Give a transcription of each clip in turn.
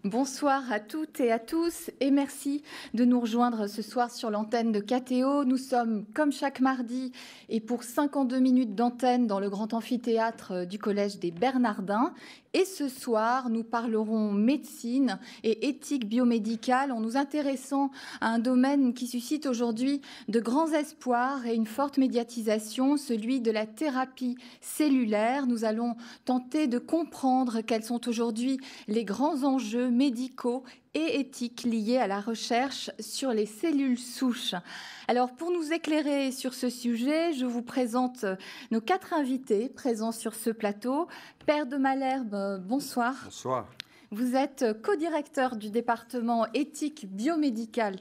Bonsoir à toutes et à tous et merci de nous rejoindre ce soir sur l'antenne de KTO. Nous sommes comme chaque mardi et pour 52 minutes d'antenne dans le grand amphithéâtre du Collège des Bernardins. Et ce soir, nous parlerons médecine et éthique biomédicale en nous intéressant à un domaine qui suscite aujourd'hui de grands espoirs et une forte médiatisation, celui de la thérapie cellulaire. Nous allons tenter de comprendre quels sont aujourd'hui les grands enjeux médicaux et éthiques liés à la recherche sur les cellules souches. Alors, pour nous éclairer sur ce sujet, je vous présente nos 4 invités présents sur ce plateau. Père de Malherbe, bonsoir. Bonsoir. Vous êtes co-directeur du département éthique biomédicale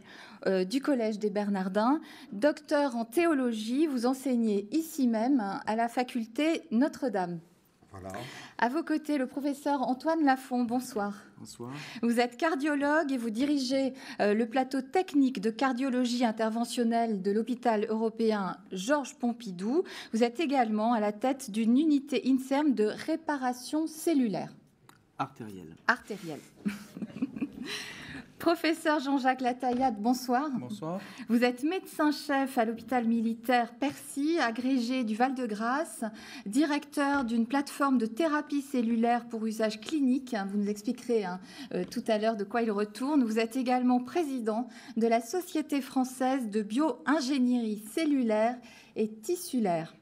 du Collège des Bernardins, docteur en théologie. Vous enseignez ici même à la faculté Notre-Dame. Voilà. À vos côtés, le professeur Antoine Lafont, bonsoir. Bonsoir. Vous êtes cardiologue et vous dirigez le plateau technique de cardiologie interventionnelle de l'hôpital européen Georges Pompidou. Vous êtes également à la tête d'une unité INSERM de réparation cellulaire. Artérielle. Artérielle. Professeur Jean-Jacques Lataillade, bonsoir. Bonsoir. Vous êtes médecin-chef à l'hôpital militaire Percy, agrégé du Val-de-Grâce, directeur d'une plateforme de thérapie cellulaire pour usage clinique. Vous nous expliquerez tout à l'heure de quoi il retourne. Vous êtes également président de la Société française de bio-ingénierie cellulaire et tissulaire.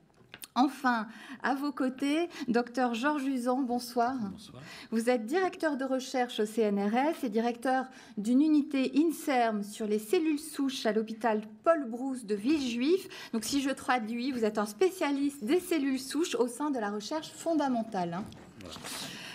Enfin, à vos côtés, docteur Georges Uzan, bonsoir. Bonsoir. Vous êtes directeur de recherche au CNRS et directeur d'une unité INSERM sur les cellules souches à l'hôpital Paul Brousse de Villejuif. Donc, si je traduis, vous êtes un spécialiste des cellules souches au sein de la recherche fondamentale. Voilà.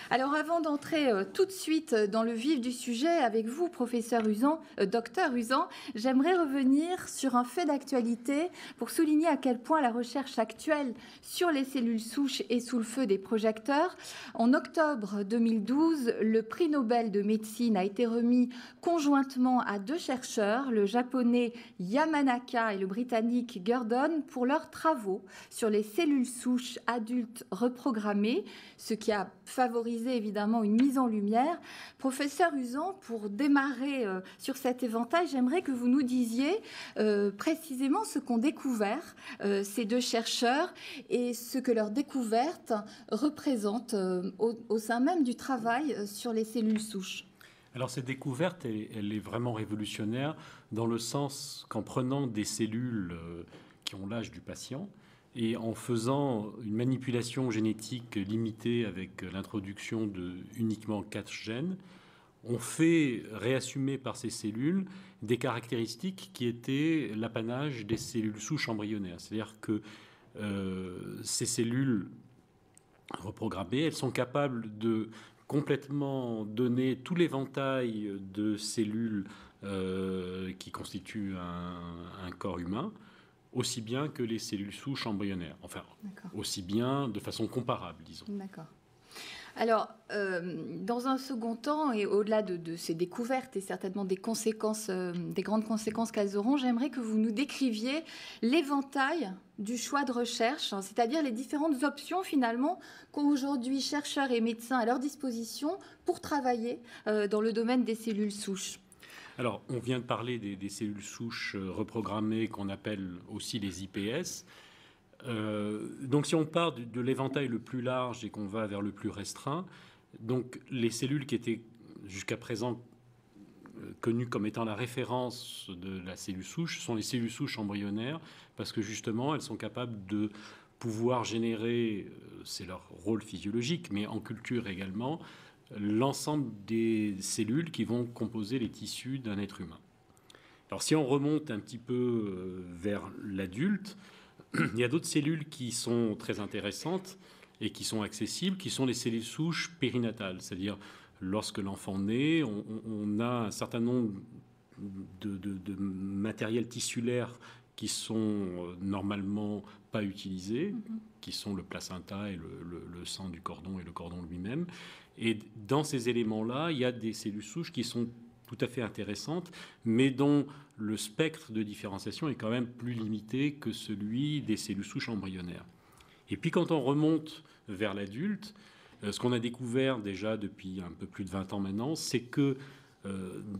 Alors, avant d'entrer tout de suite dans le vif du sujet avec vous, professeur Uzan, docteur Uzan, j'aimerais revenir sur un fait d'actualité pour souligner à quel point la recherche actuelle sur les cellules souches est sous le feu des projecteurs. En octobre 2012, le prix Nobel de médecine a été remis conjointement à 2 chercheurs, le japonais Yamanaka et le britannique Gurdon, pour leurs travaux sur les cellules souches adultes reprogrammées, ce qui a favorisé évidemment une mise en lumière. Professeur Uzan, pour démarrer sur cet éventail, j'aimerais que vous nous disiez précisément ce qu'ont découvert ces 2 chercheurs et ce que leur découverte représente au sein même du travail sur les cellules souches. Alors cette découverte, elle est vraiment révolutionnaire dans le sens qu'en prenant des cellules qui ont l'âge du patient, et en faisant une manipulation génétique limitée avec l'introduction de uniquement 4 gènes, on fait réassumer par ces cellules des caractéristiques qui étaient l'apanage des cellules souches embryonnaires. C'est-à-dire que ces cellules reprogrammées, elles sont capables de complètement donner tout l'éventail de cellules qui constituent un corps humain, aussi bien que les cellules souches embryonnaires. Enfin, aussi bien de façon comparable, disons. D'accord. Alors, dans un second temps, et au-delà de ces découvertes et certainement des conséquences, des grandes conséquences qu'elles auront, j'aimerais que vous nous décriviez l'éventail du choix de recherche, c'est-à-dire les différentes options finalement qu'ont aujourd'hui chercheurs et médecins à leur disposition pour travailler dans le domaine des cellules souches. Alors, on vient de parler des cellules souches reprogrammées qu'on appelle aussi les IPS. Donc, si on part de l'éventail le plus large et qu'on va vers le plus restreint, donc les cellules qui étaient jusqu'à présent connues comme étant la référence de la cellule souche sont les cellules souches embryonnaires, parce que justement, elles sont capables de pouvoir générer, c'est leur rôle physiologique, mais en culture également, l'ensemble des cellules qui vont composer les tissus d'un être humain. Alors si on remonte un petit peu vers l'adulte, il y a d'autres cellules qui sont très intéressantes et qui sont accessibles, qui sont les cellules souches périnatales. C'est-à-dire, lorsque l'enfant naît, on a un certain nombre de matériels tissulaires qui sont normalement pas utilisés, qui sont le placenta et le sang du cordon et le cordon lui-même. Et dans ces éléments-là, il y a des cellules souches qui sont tout à fait intéressantes, mais dont le spectre de différenciation est quand même plus limité que celui des cellules souches embryonnaires. Et puis quand on remonte vers l'adulte, Ce qu'on a découvert déjà depuis un peu plus de 20 ans maintenant, c'est que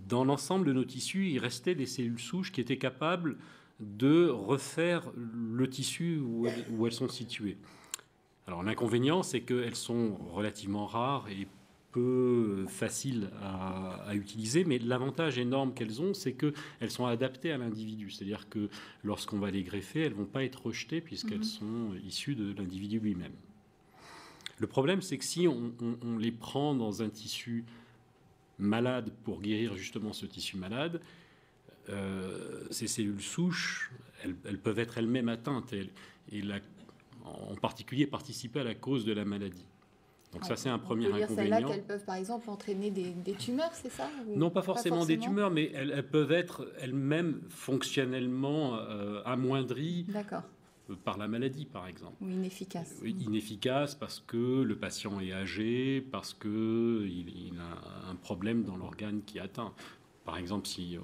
dans l'ensemble de nos tissus, il restait des cellules souches qui étaient capables de refaire le tissu où elles sont situées. Alors l'inconvénient, c'est qu'elles sont relativement rares et peu faciles à utiliser, mais l'avantage énorme qu'elles ont, c'est qu'elles sont adaptées à l'individu. C'est-à-dire que lorsqu'on va les greffer, elles ne vont pas être rejetées puisqu'elles sont issues de l'individu lui-même. Le problème, c'est que si on les prend dans un tissu malade pour guérir justement ce tissu malade, ces cellules souches, elles peuvent être elles-mêmes atteintes et en particulier participer à la cause de la maladie. Donc ça, c'est un premier inconvénient. Celles-là qu'elles peuvent par exemple entraîner des tumeurs, c'est ça? Non, pas forcément des tumeurs, mais elles peuvent être elles-mêmes fonctionnellement amoindries par la maladie, par exemple. Ou inefficaces. Inefficaces parce que le patient est âgé, parce qu'il a un problème dans l'organe qui est atteint. Par exemple, si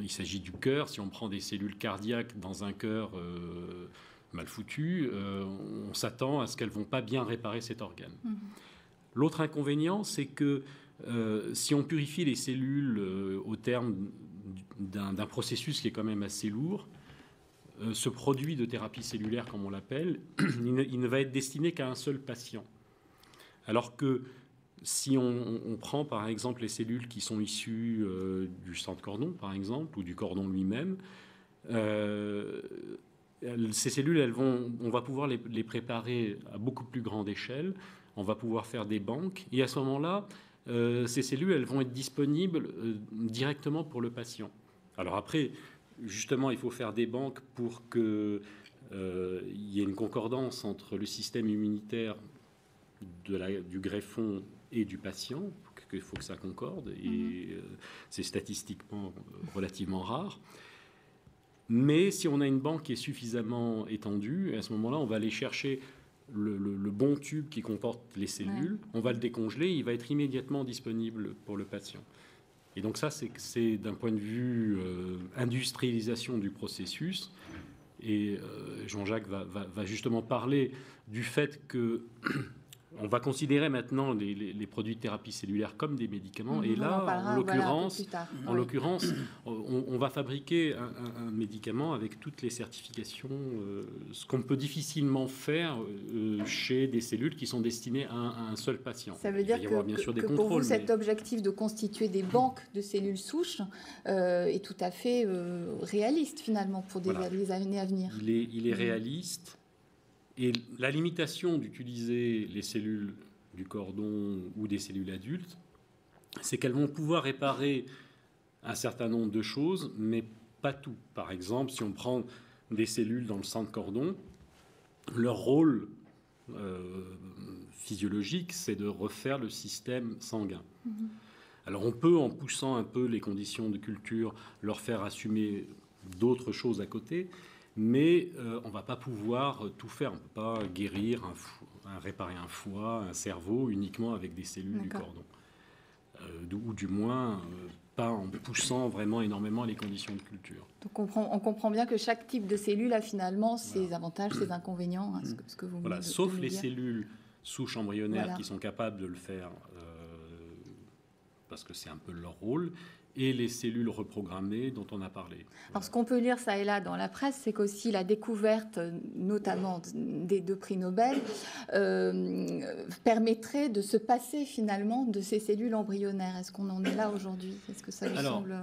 il s'agit du cœur, si on prend des cellules cardiaques dans un cœur mal foutu, on s'attend à ce qu'elles ne vont pas bien réparer cet organe. L'autre inconvénient, c'est que si on purifie les cellules au terme d'un processus qui est quand même assez lourd, ce produit de thérapie cellulaire, comme on l'appelle, il ne va être destiné qu'à un seul patient. Alors que si on prend par exemple les cellules qui sont issues du sang de cordon, par exemple, ou du cordon lui-même, ces cellules, on va pouvoir les préparer à beaucoup plus grande échelle, on va pouvoir faire des banques, et à ce moment-là, ces cellules, elles vont être disponibles directement pour le patient. Alors après, justement, il faut faire des banques pour qu'il y ait une concordance entre le système immunitaire du greffon et du patient. Il faut que ça concorde, et c'est statistiquement relativement rare. Mais si on a une banque qui est suffisamment étendue, à ce moment-là, on va aller chercher le bon tube qui comporte les cellules, on va le décongeler, il va être immédiatement disponible pour le patient. Et donc ça, c'est d'un point de vue industrialisation du processus. Et Jean-Jacques va justement parler du fait que on va considérer maintenant les produits de thérapie cellulaire comme des médicaments. Et là, en l'occurrence, on va fabriquer un médicament avec toutes les certifications, ce qu'on peut difficilement faire chez des cellules qui sont destinées à un seul patient. Ça veut dire que pour vous, cet objectif de constituer des banques de cellules souches est tout à fait réaliste, finalement, pour les années à venir. Il est réaliste. Et la limitation d'utiliser les cellules du cordon ou des cellules adultes, c'est qu'elles vont pouvoir réparer un certain nombre de choses, mais pas tout. Par exemple, si on prend des cellules dans le sang de cordon, leur rôle physiologique, c'est de refaire le système sanguin. Alors on peut, en poussant un peu les conditions de culture, leur faire assumer d'autres choses à côté, mais on ne va pas pouvoir tout faire. On ne peut pas guérir, réparer un foie, un cerveau uniquement avec des cellules du cordon. Ou du moins, pas en poussant vraiment énormément les conditions de culture. Donc on comprend bien que chaque type de cellule a finalement ses avantages, ses inconvénients, ce que vous venez sauf les cellules souches embryonnaires qui sont capables de le faire parce que c'est un peu leur rôle, et les cellules reprogrammées dont on a parlé. Alors, ce qu'on peut lire ça et là dans la presse, c'est qu'aussi la découverte, notamment des 2 prix Nobel, permettrait de se passer finalement de ces cellules embryonnaires. Est-ce qu'on en est là aujourd'hui? Est-ce que ça vous semble...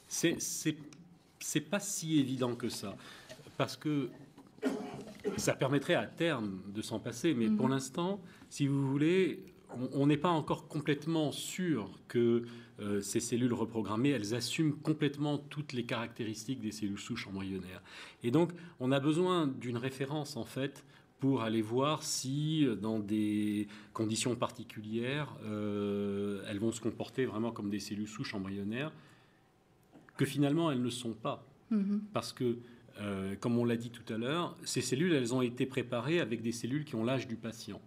C'est pas si évident que ça, parce que ça permettrait à terme de s'en passer, mais pour l'instant, si vous voulez, on n'est pas encore complètement sûr que ces cellules reprogrammées, elles assument complètement toutes les caractéristiques des cellules souches embryonnaires. Et donc, on a besoin d'une référence, en fait, pour aller voir si, dans des conditions particulières, elles vont se comporter vraiment comme des cellules souches embryonnaires, que finalement, elles ne sont pas. Parce que, comme on l'a dit tout à l'heure, ces cellules, elles ont été préparées avec des cellules qui ont l'âge du patient.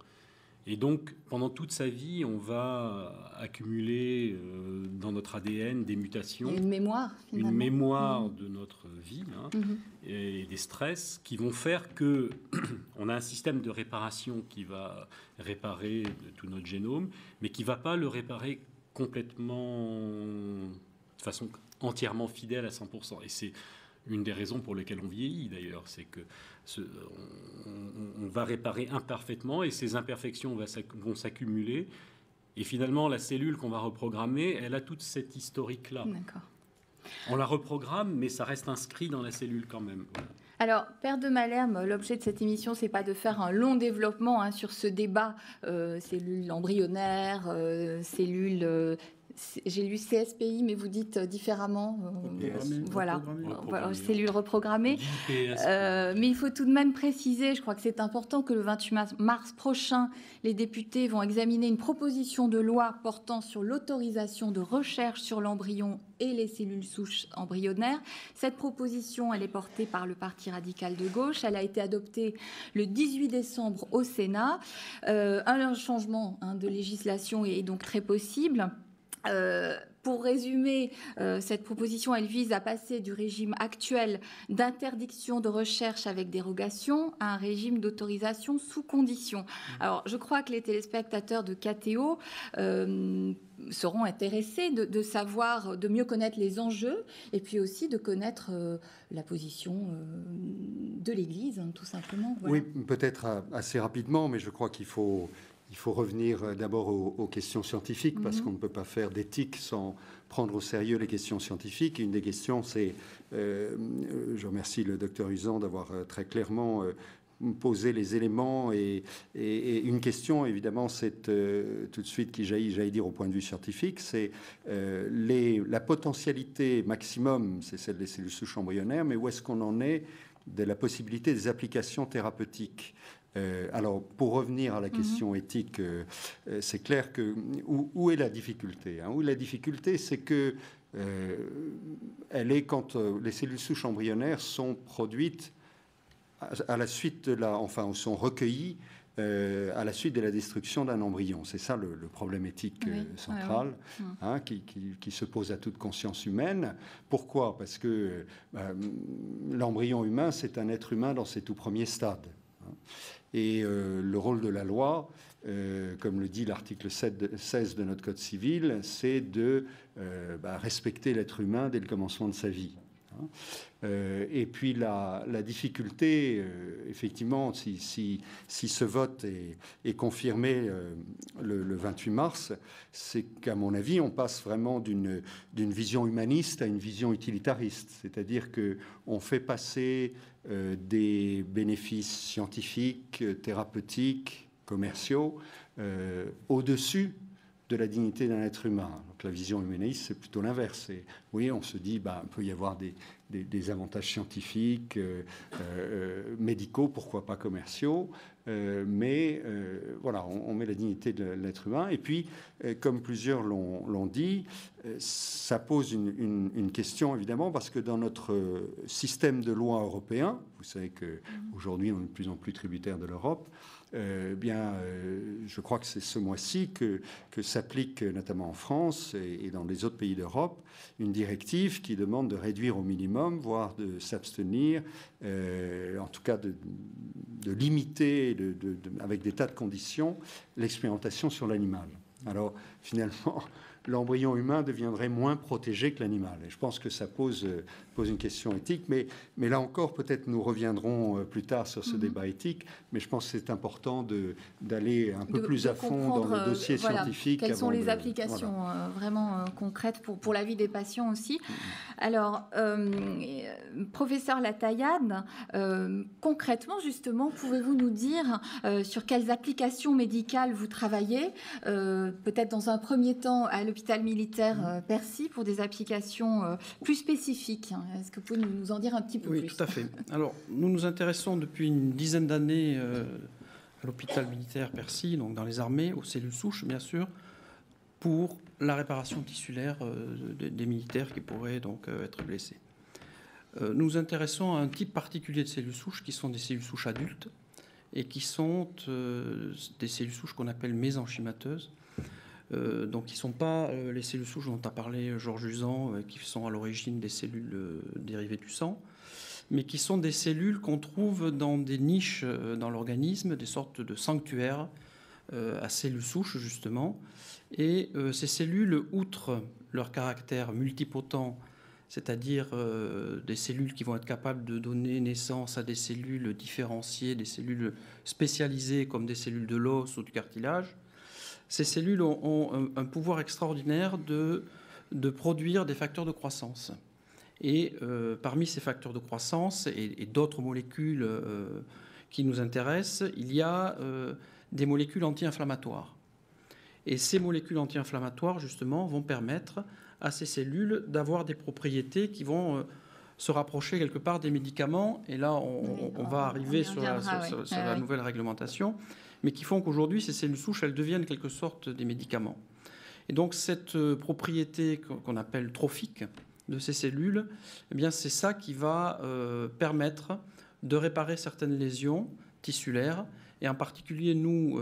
Et donc, pendant toute sa vie, on va accumuler dans notre ADN des mutations. Une mémoire, finalement. Une mémoire de notre vie et des stress qui vont faire que on a un système de réparation qui va réparer tout notre génome, mais qui ne va pas le réparer complètement de façon entièrement fidèle à 100%. Et c'est une des raisons pour lesquelles on vieillit d'ailleurs, c'est que on va réparer imparfaitement et ces imperfections vont s'accumuler. Et finalement, la cellule qu'on va reprogrammer, elle a toute cette historique-là. D'accord. On la reprogramme, mais ça reste inscrit dans la cellule quand même. Voilà. Alors, Père de Malherbe, l'objet de cette émission, c'est pas de faire un long développement sur ce débat cellules embryonnaires, cellules... j'ai lu CSPI, mais vous dites différemment. Voilà, cellules reprogrammées. Mais il faut tout de même préciser, je crois que c'est important, que le 28 mars prochain, les députés vont examiner une proposition de loi portant sur l'autorisation de recherche sur l'embryon et les cellules souches embryonnaires. Cette proposition, elle est portée par le Parti radical de gauche. Elle a été adoptée le 18 décembre au Sénat. Un changement de législation est donc très possible. Pour résumer, cette proposition, elle vise à passer du régime actuel d'interdiction de recherche avec dérogation à un régime d'autorisation sous condition. Alors, je crois que les téléspectateurs de KTO seront intéressés de savoir, de mieux connaître les enjeux et puis aussi de connaître la position de l'Église, tout simplement. Voilà. Oui, peut-être assez rapidement, mais je crois qu'il faut revenir d'abord aux questions scientifiques, parce qu'on ne peut pas faire d'éthique sans prendre au sérieux les questions scientifiques. Une des questions, c'est, je remercie le docteur Uzan d'avoir très clairement posé les éléments, et une question, évidemment, c'est tout de suite qui jaillit, j'allais dire, au point de vue scientifique, c'est la potentialité maximum, c'est celle des cellules souches embryonnaires, mais où est-ce qu'on en est de la possibilité des applications thérapeutiques? Alors, pour revenir à la question éthique, c'est clair que où est la difficulté, Où la difficulté, c'est que elle est quand les cellules souches embryonnaires sont produites à la suite de sont recueillies à la suite de la destruction d'un embryon. C'est ça le problème éthique central qui se pose à toute conscience humaine. Pourquoi? Parce que l'embryon humain, c'est un être humain dans ses tout premiers stades. Et le rôle de la loi, comme le dit l'article 16 de notre Code civil, c'est de respecter l'être humain dès le commencement de sa vie. Et puis la difficulté, effectivement, si ce vote est confirmé le 28 mars, c'est qu'à mon avis, on passe vraiment d'une vision humaniste à une vision utilitariste. C'est-à-dire qu'on fait passer des bénéfices scientifiques, thérapeutiques, commerciaux, au-dessus de la dignité d'un être humain. Donc la vision humaniste, c'est plutôt l'inverse. Oui, on se dit, il peut y avoir des avantages scientifiques, médicaux, pourquoi pas commerciaux, mais voilà, on met la dignité de l'être humain. Et puis, comme plusieurs l'ont dit, ça pose une question, évidemment, parce que dans notre système de loi européen, vous savez qu'aujourd'hui, on est de plus en plus tributaire de l'Europe, je crois que c'est ce mois-ci que s'applique, notamment en France et dans les autres pays d'Europe, une directive qui demande de réduire au minimum, voire de s'abstenir, en tout cas de limiter, avec des tas de conditions, l'expérimentation sur l'animal. Alors, finalement, l'embryon humain deviendrait moins protégé que l'animal. Et je pense que ça pose une question éthique. Mais là encore, peut-être nous reviendrons plus tard sur ce débat éthique. Mais je pense que c'est important d'aller un peu plus à fond dans le dossier scientifique. Quelles sont les applications vraiment concrètes pour la vie des patients aussi. Alors, professeur Lataillade, concrètement, justement, pouvez-vous nous dire sur quelles applications médicales vous travaillez, peut-être dans un premier temps à l'hôpital militaire Percy, pour des applications plus spécifiques. Est-ce que vous pouvez nous en dire un petit peu plus? Oui, tout à fait. Alors, nous nous intéressons depuis une dizaine d'années à l'hôpital militaire Percy, donc dans les armées, aux cellules souches, bien sûr, pour la réparation tissulaire des militaires qui pourraient donc être blessés. Nous nous intéressons à un type particulier de cellules souches qui sont des cellules souches adultes et qui sont des cellules souches qu'on appelle mésenchymateuses, donc qui ne sont pas les cellules souches dont a parlé Georges Uzan, qui sont à l'origine des cellules dérivées du sang, mais qui sont des cellules qu'on trouve dans des niches dans l'organisme, des sortes de sanctuaires à cellules souches, justement. Et ces cellules, outre leur caractère multipotent, c'est-à-dire des cellules qui vont être capables de donner naissance à des cellules différenciées, des cellules spécialisées comme des cellules de l'os ou du cartilage, ces cellules ont un pouvoir extraordinaire de produire des facteurs de croissance. Et parmi ces facteurs de croissance et d'autres molécules qui nous intéressent, il y a des molécules anti-inflammatoires. Et ces molécules anti-inflammatoires, justement, vont permettre à ces cellules d'avoir des propriétés qui vont se rapprocher quelque part des médicaments. Et là, on va arriver sur la nouvelle réglementation, mais qui font qu'aujourd'hui, ces cellules souches, elles deviennent quelque sorte des médicaments. Et donc, cette propriété qu'on appelle trophique de ces cellules, eh bien, c'est ça qui va permettre de réparer certaines lésions tissulaires. Et en particulier, nous,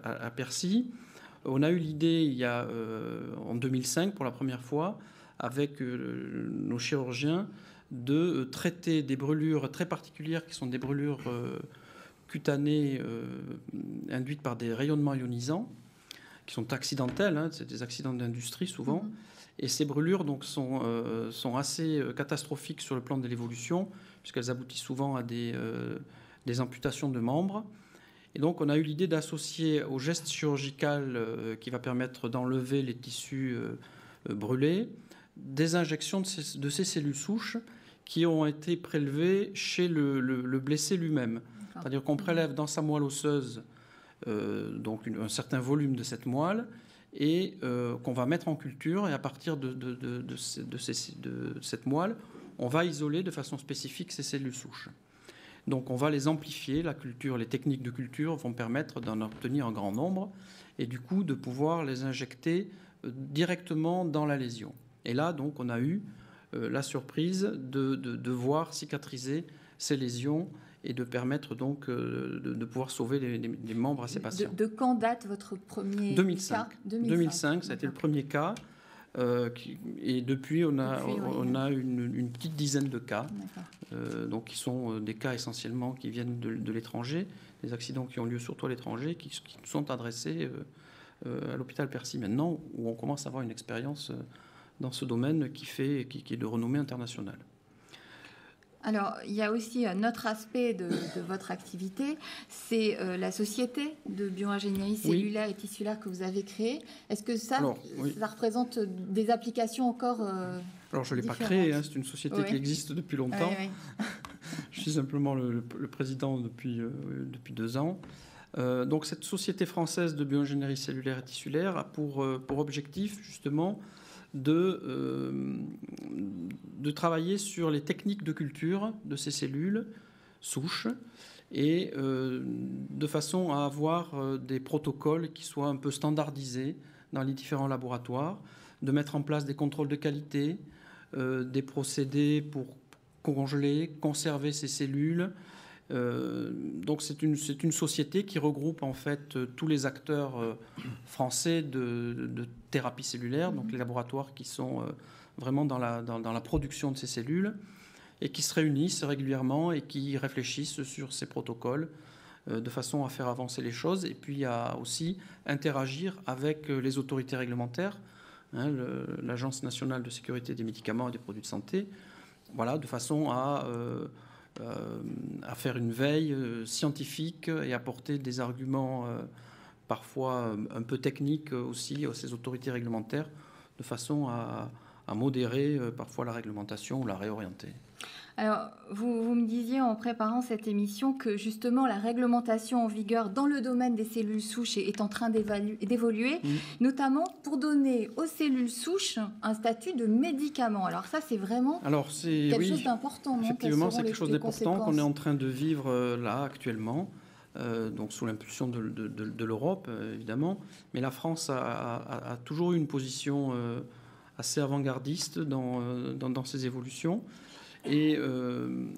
à Percy, on a eu l'idée en 2005, pour la première fois, avec nos chirurgiens, de traiter des brûlures très particulières qui sont des brûlures cutanées induites par des rayonnements ionisants, qui sont accidentelles, c'est des accidents d'industrie souvent. Et ces brûlures donc, sont assez catastrophiques sur le plan de l'évolution, puisqu'elles aboutissent souvent à des amputations de membres. Et donc, on a eu l'idée d'associer au geste chirurgical qui va permettre d'enlever les tissus brûlés, des injections de ces cellules souches qui ont été prélevées chez le blessé lui-même. C'est-à-dire qu'on prélève dans sa moelle osseuse un certain volume de cette moelle et qu'on va mettre en culture. Et à partir de cette moelle, on va isoler de façon spécifique ces cellules souches. Donc on va les amplifier, la culture, les techniques de culture vont permettre d'en obtenir un grand nombre et du coup de pouvoir les injecter directement dans la lésion. Et là, donc, on a eu la surprise de voir cicatriser ces lésions et de permettre donc de pouvoir sauver les membres à ces patients. De quand date votre premier 2005. cas 2005, ça a été le premier cas. Et depuis, on a une petite dizaine de cas, donc qui sont des cas essentiellement qui viennent de l'étranger, des accidents qui ont lieu surtout à l'étranger, qui sont adressés à l'hôpital Percy maintenant, où on commence à avoir une expérience dans ce domaine qui est de renommée internationale. Alors, il y a aussi un autre aspect de votre activité, c'est la société de bioingénierie cellulaire et tissulaire que vous avez créée. Est-ce que ça représente des applications encore Alors, je ne l'ai pas créée, c'est une société qui existe depuis longtemps. Je suis simplement le président depuis 2 ans. Donc, cette société française de bioingénierie cellulaire et tissulaire a pour objectif, justement, de travailler sur les techniques de culture de ces cellules souches et de façon à avoir des protocoles qui soient un peu standardisés dans les différents laboratoires, de mettre en place des contrôles de qualité, des procédés pour congeler, conserver ces cellules. Donc c'est une société qui regroupe en fait tous les acteurs français de thérapie cellulaire, donc les laboratoires qui sont vraiment dans la production de ces cellules et qui se réunissent régulièrement et qui réfléchissent sur ces protocoles de façon à faire avancer les choses et puis à aussi interagir avec les autorités réglementaires, l'Agence nationale de sécurité des médicaments et des produits de santé, voilà, de façon à faire une veille scientifique et apporter des arguments parfois un peu techniques aussi à ces autorités réglementaires de façon à modérer parfois la réglementation ou la réorienter. Alors, vous me disiez en préparant cette émission que justement la réglementation en vigueur dans le domaine des cellules souches est en train d'évoluer, notamment pour donner aux cellules souches un statut de médicament. Alors ça, c'est vraiment quelque chose d'important, non ? Effectivement, c'est quelque chose d'important qu'on est en train de vivre là actuellement, donc sous l'impulsion de l'Europe, évidemment. Mais la France a toujours eu une position assez avant-gardiste dans ces évolutions. Et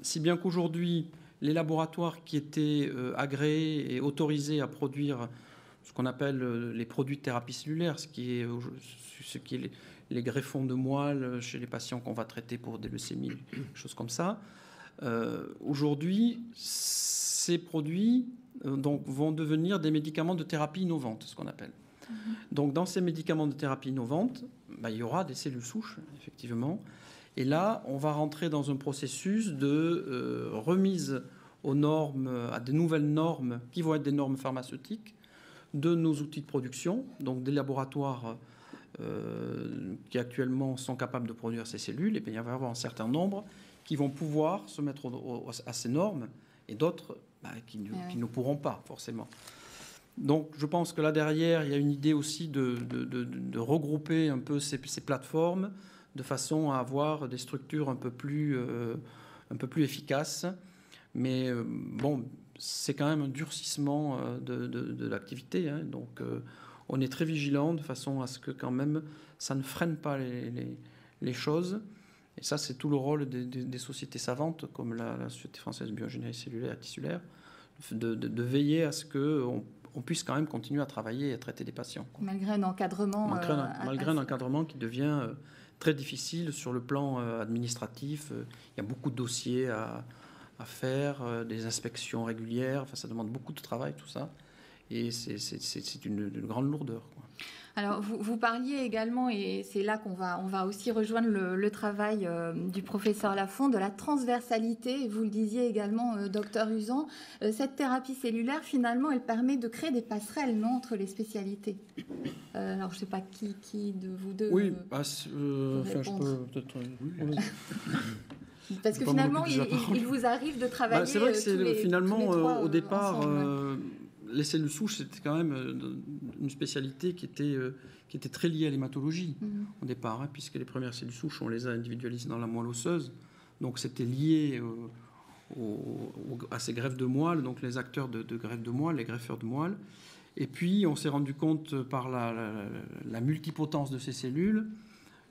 si bien qu'aujourd'hui, les laboratoires qui étaient agréés et autorisés à produire ce qu'on appelle les produits de thérapie cellulaire, ce qui est les greffons de moelle chez les patients qu'on va traiter pour des leucémies, choses comme ça. Aujourd'hui, ces produits donc, vont devenir des médicaments de thérapie innovante, ce qu'on appelle. Donc, dans ces médicaments de thérapie innovante, il y aura des cellules souches, effectivement. Et là, on va rentrer dans un processus de remise aux normes, à des nouvelles normes qui vont être des normes pharmaceutiques de nos outils de production, donc des laboratoires qui actuellement sont capables de produire ces cellules. Et bien, il va y avoir un certain nombre qui vont pouvoir se mettre à ces normes et d'autres qui ne pourront pas forcément. Donc je pense que là derrière, il y a une idée aussi de regrouper un peu ces plateformes de façon à avoir des structures un peu plus efficaces. Mais bon, c'est quand même un durcissement de l'activité. Hein, donc on est très vigilant de façon à ce que quand même ça ne freine pas les choses. Et ça, c'est tout le rôle des sociétés savantes, comme la Société française de biogénérie cellulaire et tissulaire, de veiller à ce qu'on puisse quand même continuer à travailler et à traiter des patients. Malgré un encadrement. Malgré un encadrement qui devient très difficile sur le plan administratif. Il y a beaucoup de dossiers à faire, des inspections régulières. Enfin, ça demande beaucoup de travail, tout ça. Et c'est une grande lourdeur, quoi. Alors, vous parliez également, et c'est là qu'on va aussi rejoindre le travail du professeur Lafond, de la transversalité. Et vous le disiez également, docteur Uzan, cette thérapie cellulaire, finalement, elle permet de créer des passerelles, non, entre les spécialités. Alors, je ne sais pas qui de vous deux. Oui, je peux peut-être. Parce que finalement, il vous arrive de travailler. C'est vrai que finalement, tous les trois, au départ. ensemble, les cellules souches, c'était quand même une spécialité qui était très liée à l'hématologie au départ, hein, puisque les premières cellules souches, on les a individualisées dans la moelle osseuse. Donc c'était lié à ces greffes de moelle, donc les acteurs de greffes de moelle, les greffeurs de moelle. Et puis on s'est rendu compte par la multipotence de ces cellules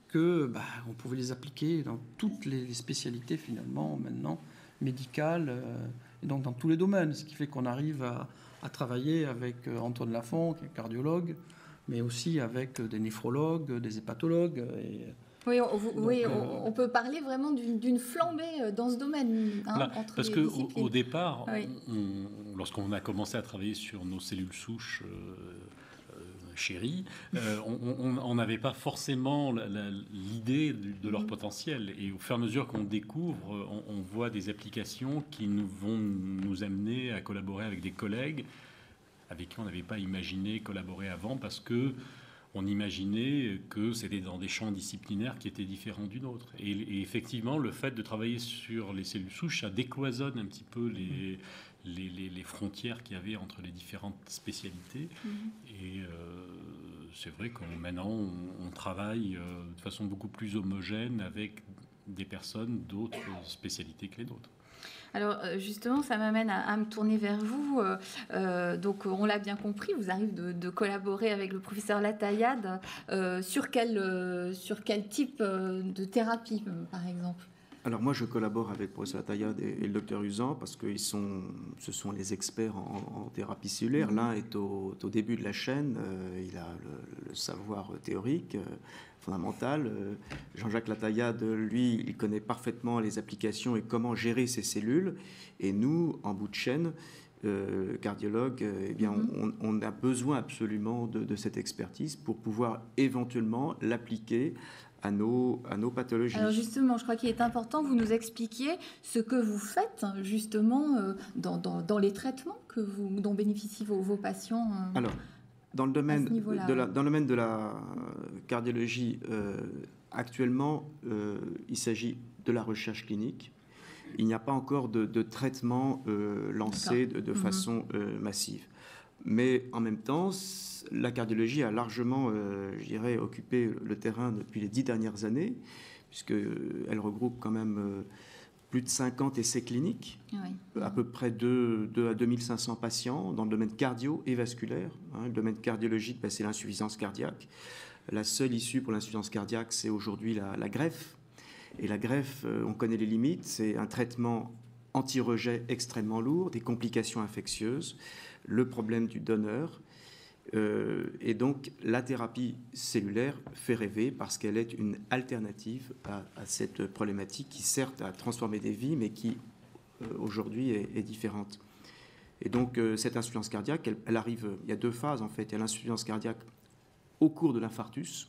que on pouvait les appliquer dans toutes les spécialités finalement maintenant médicales, et donc dans tous les domaines, ce qui fait qu'on arrive à travailler avec Antoine Lafond, qui est cardiologue, mais aussi avec des néphrologues, des hépatologues. On peut parler vraiment d'une flambée dans ce domaine. Entre parce qu'au départ, oui. Lorsqu'on a commencé à travailler sur nos cellules souches chéries, on n'avait pas forcément l'idée de leur potentiel. Et au fur et à mesure qu'on découvre, on voit des applications qui vont nous amener à collaborer avec des collègues avec qui on n'avait pas imaginé collaborer avant, parce que on imaginait que c'était dans des champs disciplinaires qui étaient différents du nôtre. Et effectivement, le fait de travailler sur les cellules souches, ça décloisonne un petit peu les frontières qu'il y avait entre les différentes spécialités. Et c'est vrai que maintenant, on travaille de façon beaucoup plus homogène avec des personnes d'autres spécialités que les nôtres. Alors justement, ça m'amène à me tourner vers vous. Donc on l'a bien compris, vous arrivez de collaborer avec le professeur Lataillade sur quel type de thérapie, par exemple? Alors moi, je collabore avec le professeur Lataillade et le docteur Uzan parce que ce sont les experts en thérapie cellulaire. L'un est au début de la chaîne, il a le savoir théorique fondamental. Jean-Jacques Lataillade, lui, il connaît parfaitement les applications et comment gérer ces cellules. Et nous, en bout de chaîne, cardiologues, eh bien, on a besoin absolument de cette expertise pour pouvoir éventuellement l'appliquer à nos pathologies. Alors justement, je crois qu'il est important que vous nous expliquiez ce que vous faites justement dans les traitements dont bénéficient vos patients. Alors, dans le domaine de la cardiologie, actuellement, il s'agit de la recherche clinique. Il n'y a pas encore de traitement lancé de façon massive. Mais en même temps, la cardiologie a largement, je dirais, occupé le terrain depuis les 10 dernières années, puisqu'elle regroupe quand même plus de 50 essais cliniques, à peu près 2 à 2500 patients dans le domaine cardio et vasculaire. Le domaine cardiologique, c'est l'insuffisance cardiaque. La seule issue pour l'insuffisance cardiaque, c'est aujourd'hui la greffe. Et la greffe, on connaît les limites, c'est un traitement anti-rejet extrêmement lourd, des complications infectieuses, le problème du donneur. Et donc, la thérapie cellulaire fait rêver parce qu'elle est une alternative à cette problématique qui, certes, a transformé des vies, mais qui, aujourd'hui, est différente. Et donc, cette insuffisance cardiaque, elle arrive... Il y a 2 phases, en fait. Il y a l'insuffisance cardiaque au cours de l'infarctus,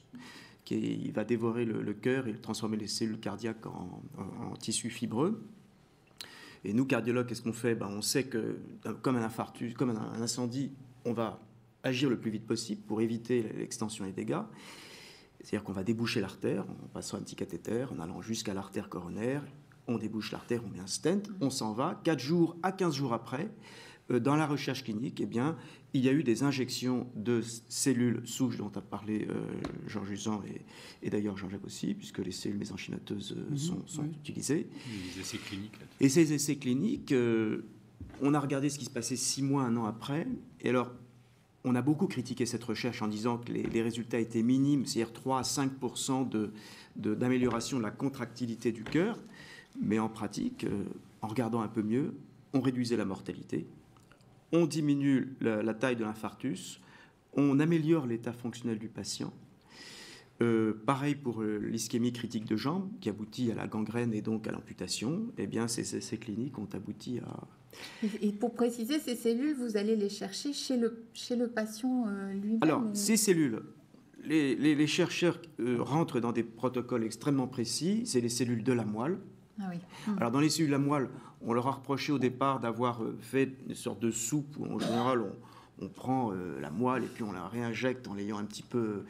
qui va dévorer le cœur et transformer les cellules cardiaques en tissu fibreux. Et nous, cardiologues, qu'est-ce qu'on fait? On sait que, comme un infarctus, comme un incendie, on va agir le plus vite possible pour éviter l'extension et les dégâts. C'est-à-dire qu'on va déboucher l'artère en passant un petit cathéter, en allant jusqu'à l'artère coronaire. On débouche l'artère, on met un stent, on s'en va. 4 jours à 15 jours après, dans la recherche clinique, eh bien, il y a eu des injections de cellules souches dont a parlé Georges Uzan et d'ailleurs Jean-Jacques aussi, puisque les cellules mésenchymateuses sont utilisées. Les essais cliniques. Et ces essais cliniques, on a regardé ce qui se passait 6 mois, 1 an après. Et alors, on a beaucoup critiqué cette recherche en disant que les résultats étaient minimes, c'est-à-dire 3 à 5% d'amélioration de la contractilité du cœur. Mais en pratique, en regardant un peu mieux, on réduisait la mortalité, on diminue la taille de l'infarctus, on améliore l'état fonctionnel du patient. Pareil pour l'ischémie critique de jambe, qui aboutit à la gangrène et donc à l'amputation. Eh bien, ces essais cliniques ont abouti à... Et pour préciser, ces cellules, vous allez les chercher chez le patient lui-même? Alors, ces cellules, les chercheurs rentrent dans des protocoles extrêmement précis. C'est les cellules de la moelle. Ah oui. Alors, dans les cellules de la moelle, on leur a reproché au départ d'avoir fait une sorte de soupe où, en général, on prend la moelle et puis on la réinjecte en l'ayant un petit peu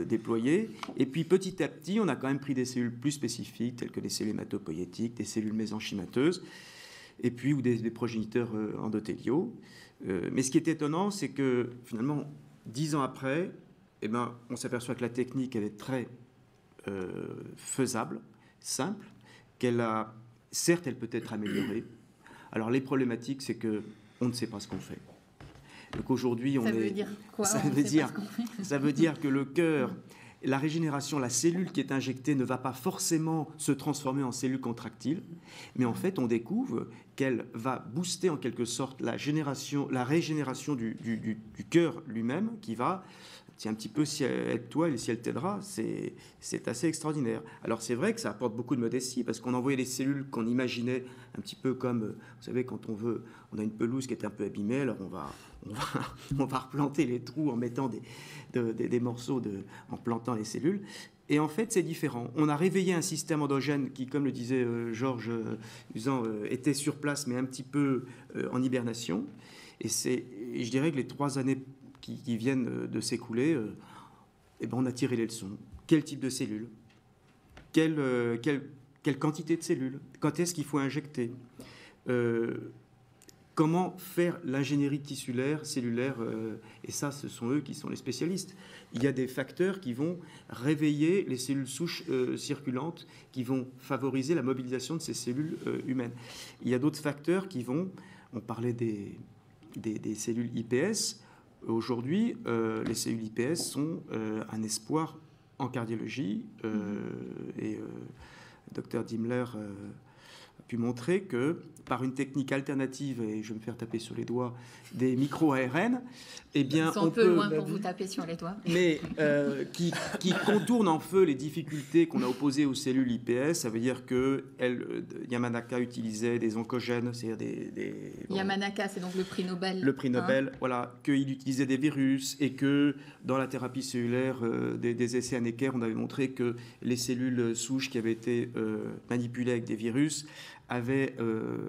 déployée. Et puis, petit à petit, on a quand même pris des cellules plus spécifiques, telles que les cellules hématopoïétiques, des cellules mésenchymateuses, et puis ou des progéniteurs endothéliaux. Mais ce qui est étonnant, c'est que, finalement, 10 ans après, eh ben, on s'aperçoit que la technique, elle est très faisable, simple, certes, elle peut être améliorée. Alors, les problématiques, c'est qu'on ne sait pas ce qu'on fait. Donc, aujourd'hui, ça veut dire quoi? Ça veut dire que le cœur, la régénération, la cellule qui est injectée ne va pas forcément se transformer en cellule contractile, mais en fait, on découvre qu'elle va booster en quelque sorte la régénération du cœur lui-même, qui va... C'est un petit peu si elle aide toi et si elle t'aidera, c'est assez extraordinaire. Alors c'est vrai que ça apporte beaucoup de modestie parce qu'on envoyait des cellules qu'on imaginait un petit peu comme, vous savez, quand on a une pelouse qui est un peu abîmée, alors on va replanter les trous en mettant des morceaux, en plantant les cellules. Et en fait, c'est différent. On a réveillé un système endogène qui, comme le disait Georges Uzan, était sur place mais un petit peu en hibernation. Et je dirais que les 3 années qui viennent de s'écouler, eh ben on a tiré les leçons. Quel type de cellules? Quelle quantité de cellules? Quand est-ce qu'il faut injecter? Comment faire l'ingénierie tissulaire, cellulaire? Et ça, ce sont eux qui sont les spécialistes. Il y a des facteurs qui vont réveiller les cellules souches circulantes, qui vont favoriser la mobilisation de ces cellules humaines. Il y a d'autres facteurs qui vont... On parlait des cellules IPS. Aujourd'hui, les cellules IPS sont un espoir en cardiologie et Dr Dimler a pu montrer que par une technique alternative, et je vais me faire taper sur les doigts, des micro-ARN, eh bien, on peut loin pour vous taper sur les doigts. Mais qui contournent en feu les difficultés qu'on a opposées aux cellules IPS. Ça veut dire que Yamanaka utilisait des oncogènes, c'est-à-dire Yamanaka, c'est donc le prix Nobel. Le prix Nobel, voilà, qu'il utilisait des virus et que dans la thérapie cellulaire des essais à Necker, on avait montré que les cellules souches qui avaient été manipulées avec des virus avaient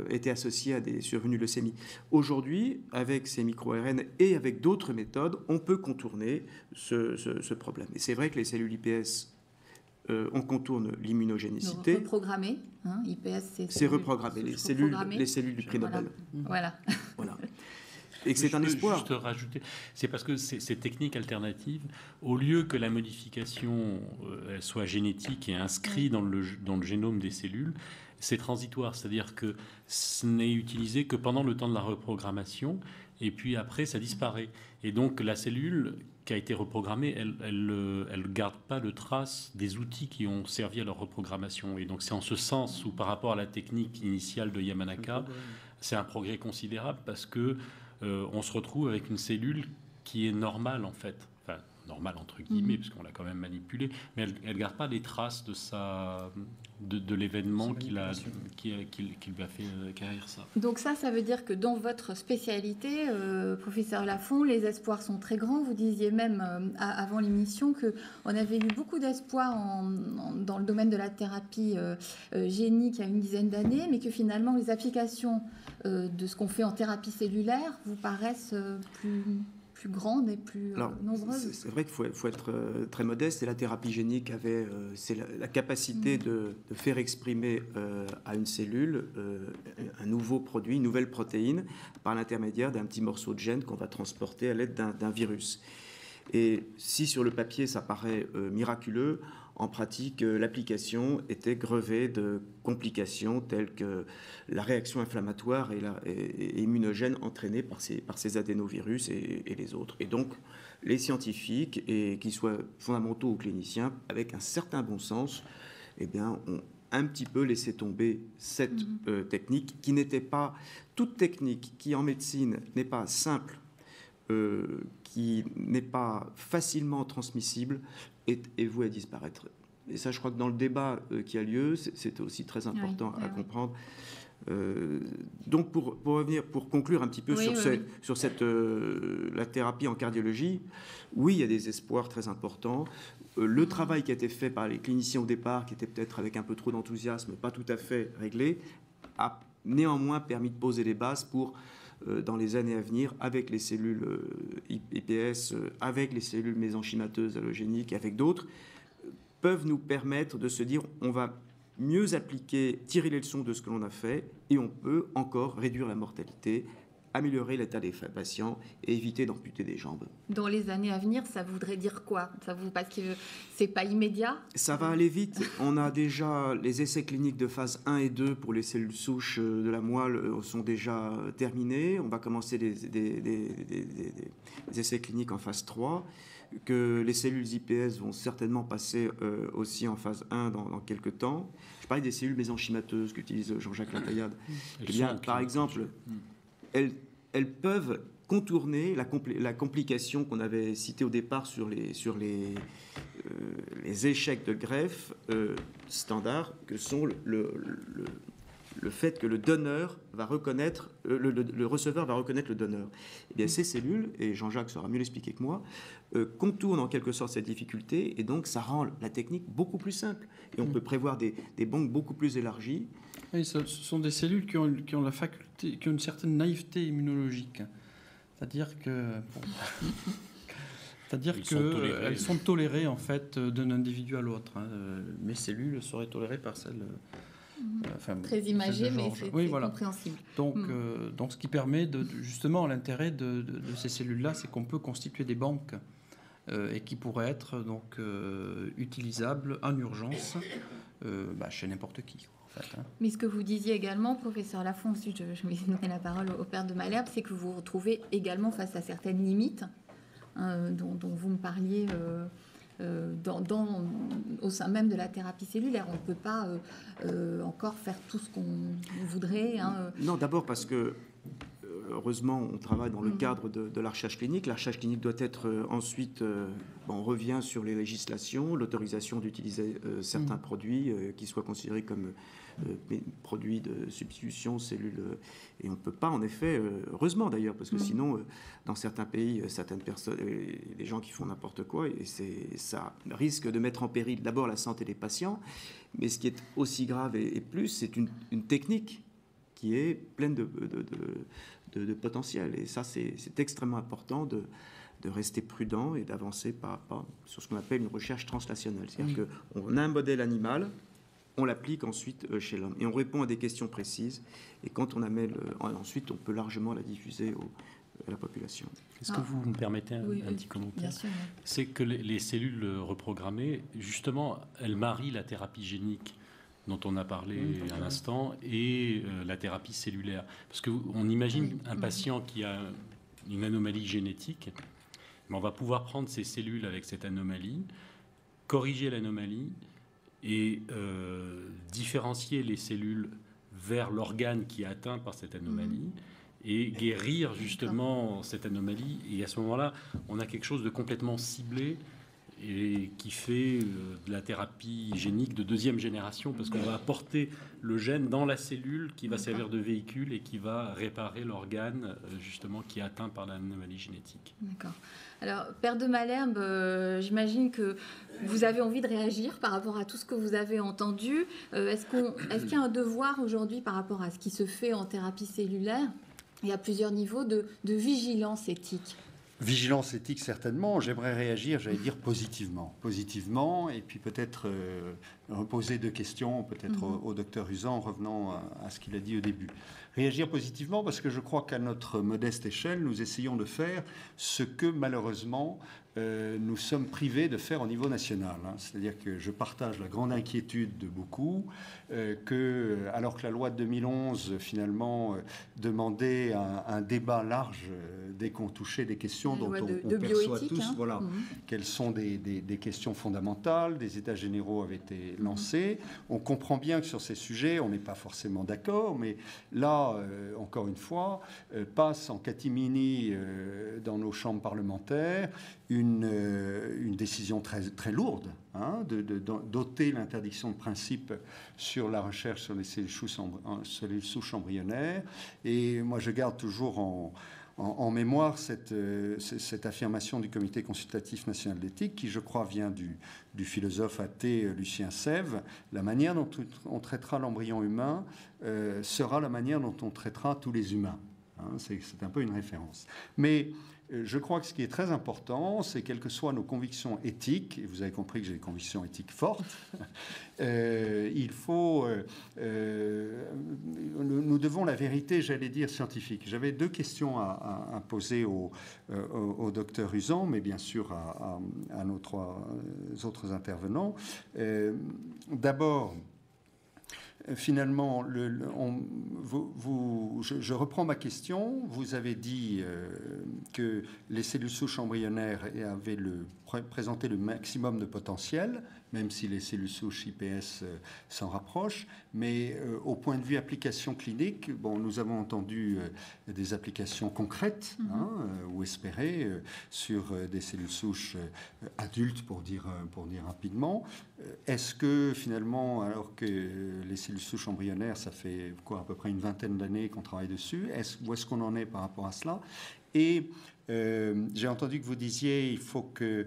été associées à des survenues de leucémie. Aujourd'hui, avec ces micro-ARN et avec d'autres méthodes, on peut contourner ce problème. Et c'est vrai que les cellules IPS, on contourne l'immunogénicité. Reprogrammé, hein, IPS, c'est reprogrammé, les cellules du prix Nobel. Voilà. Et que c'est un espoir. Juste rajouter, c'est parce que ces techniques alternatives, au lieu que la modification soit génétique et inscrite dans le génome des cellules, c'est transitoire, c'est-à-dire que ce n'est utilisé que pendant le temps de la reprogrammation, et puis après, ça disparaît. Et donc, la cellule qui a été reprogrammée, elle ne garde pas de trace des outils qui ont servi à leur reprogrammation. Et donc, c'est en ce sens où, par rapport à la technique initiale de Yamanaka, c'est un progrès considérable parce que on se retrouve avec une cellule qui est normale en fait. Enfin, normale entre guillemets, puisqu'on l'a quand même manipulée, mais elle ne garde pas les traces de l'événement qui lui a fait acquérir ça. Donc ça veut dire que dans votre spécialité, professeur Lafond, les espoirs sont très grands. Vous disiez même avant l'émission qu'on avait eu beaucoup d'espoir dans le domaine de la thérapie génique il y a une dizaine d'années, mais que finalement les applications de ce qu'on fait en thérapie cellulaire vous paraissent plus grande et plus nombreuse. C'est vrai qu'il faut être très modeste, et la thérapie génique c'est la capacité de faire exprimer à une cellule un nouveau produit, une nouvelle protéine, par l'intermédiaire d'un petit morceau de gène qu'on va transporter à l'aide d'un virus. Et si sur le papier ça paraît miraculeux, en pratique, l'application était grevée de complications telles que la réaction inflammatoire et immunogène entraînée par ces adénovirus et les autres. Et donc, les scientifiques, et qu'ils soient fondamentaux ou cliniciens, avec un certain bon sens, ont un petit peu laissé tomber cette technique qui n'était pas... Toute technique qui, en médecine, n'est pas simple, qui n'est pas facilement transmissible, est voué à disparaître. Et ça, je crois que dans le débat qui a lieu, c'est aussi très important à comprendre. Donc, pour revenir, pour conclure un petit peu sur la thérapie en cardiologie, oui, il y a des espoirs très importants. Le travail qui a été fait par les cliniciens au départ, qui était peut-être avec un peu trop d'enthousiasme, pas tout à fait réglé, a néanmoins permis de poser les bases pour... dans les années à venir, avec les cellules iPS, avec les cellules mésenchymateuses allogéniques, avec d'autres, peuvent nous permettre de se dire on va mieux appliquer, tirer les leçons de ce que l'on a fait, et on peut encore réduire la mortalité, améliorer l'état des patients et éviter d'amputer des jambes. Dans les années à venir, ça voudrait dire quoi? Parce que c'est pas immédiat? Ça va aller vite. On a déjà les essais cliniques de phase 1 et 2 pour les cellules souches de la moelle sont déjà terminés. On va commencer des essais cliniques en phase 3, que les cellules iPS vont certainement passer aussi en phase 1 dans quelques temps. Je parlais des cellules mésenchymateuses qu'utilise Jean-Jacques Lataillade. Par exemple, elles peuvent contourner la complication qu'on avait citée au départ sur les échecs de greffe standards, que sont le fait que le donneur va reconnaître, le receveur va reconnaître le donneur. Eh bien, ces cellules, et Jean-Jacques saura mieux l'expliquer que moi, contournent en quelque sorte cette difficulté, et donc ça rend la technique beaucoup plus simple. Et on peut prévoir des banques beaucoup plus élargies. Oui, ce sont des cellules qui ont la faculté, qui ont une certaine naïveté immunologique. C'est-à-dire qu'elles sont tolérées en fait d'un individu à l'autre. Mes cellules seraient tolérées par celles. Très imagé, mais c'est compréhensible. Donc, ce qui permet justement l'intérêt de ces cellules-là, c'est qu'on peut constituer des banques et qui pourraient être donc utilisables en urgence chez n'importe qui. Mais ce que vous disiez également, professeur Lafond, ensuite je vais donner la parole au père de Malherbe, c'est que vous vous retrouvez également face à certaines limites dont vous me parliez au sein même de la thérapie cellulaire. On ne peut pas encore faire tout ce qu'on voudrait. Non, d'abord parce que heureusement, on travaille dans le cadre de la recherche clinique. La recherche clinique doit être ensuite... on revient sur les législations, l'autorisation d'utiliser certains produits qui soient considérés comme produits de substitution, cellules... et on ne peut pas, en effet, heureusement d'ailleurs, parce que sinon, dans certains pays, certaines personnes, les gens qui font n'importe quoi, et ça risque de mettre en péril d'abord la santé des patients, mais ce qui est aussi grave et plus, c'est une technique qui est pleine de potentiel. Et ça, c'est extrêmement important de rester prudent et d'avancer pas à pas sur ce qu'on appelle une recherche translationnelle. C'est-à-dire qu'on a un modèle animal, on l'applique ensuite chez l'homme. Et on répond à des questions précises. Et quand on amène ensuite, on peut largement la diffuser à la population. Est-ce que vous me permettez un petit commentaire? Bien sûr. C'est que les cellules reprogrammées, justement, elles marient la thérapie génique dont on a parlé à l'instant, et la thérapie cellulaire. Parce qu'on imagine un patient qui a une anomalie génétique, mais on va pouvoir prendre ces cellules avec cette anomalie, corriger l'anomalie et différencier les cellules vers l'organe qui est atteint par cette anomalie, et guérir justement cette anomalie. Et à ce moment-là, on a quelque chose de complètement ciblé et qui fait de la thérapie génique de deuxième génération, parce qu'on va apporter le gène dans la cellule qui va servir de véhicule et qui va réparer l'organe justement qui est atteint par l'anomalie génétique. D'accord. Alors, Père de Malherbe, j'imagine que vous avez envie de réagir par rapport à tout ce que vous avez entendu. Est-ce qu'il y a un devoir aujourd'hui par rapport à ce qui se fait en thérapie cellulaire et à plusieurs niveaux de vigilance éthique ? Vigilance éthique, certainement. J'aimerais réagir, j'allais dire positivement, et puis peut-être reposer deux questions, peut-être au docteur Uzan, en revenant à ce qu'il a dit au début. Réagir positivement parce que je crois qu'à notre modeste échelle, nous essayons de faire ce que malheureusement nous sommes privés de faire au niveau national. C'est-à-dire que je partage la grande inquiétude de beaucoup, alors que la loi de 2011 finalement demandait un débat large dès qu'on touchait des questions dont on perçoit tous quelles sont des questions fondamentales, des états généraux avaient été lancés. On comprend bien que sur ces sujets, on n'est pas forcément d'accord, mais là, encore une fois, passe en catimini dans nos chambres parlementaires une décision très, très lourde, d'ôter l'interdiction de principe sur la recherche sur les cellules souches embryonnaires. Et moi, je garde toujours en mémoire cette affirmation du Comité consultatif national d'éthique qui, je crois, vient du philosophe athée Lucien Sèvres. La manière dont on traitera l'embryon humain sera la manière dont on traitera tous les humains. C'est un peu une référence. Mais je crois que ce qui est très important, c'est quelles que soient nos convictions éthiques, et vous avez compris que j'ai des convictions éthiques fortes, il faut... nous devons la vérité, j'allais dire, scientifique. J'avais deux questions à poser au docteur Uzan, mais bien sûr à nos trois autres intervenants. D'abord... Finalement, je reprends ma question. Vous avez dit que les cellules souches embryonnaires avaient présenté le maximum de potentiel, même si les cellules souches IPS s'en rapprochent. Mais au point de vue application clinique, nous avons entendu des applications concrètes ou espérées sur des cellules souches adultes, pour dire rapidement. Est-ce que finalement, alors que les cellules souches embryonnaires, ça fait à peu près une vingtaine d'années qu'on travaille dessus, où est-ce qu'on en est par rapport à cela? Et j'ai entendu que vous disiez il faut qu'il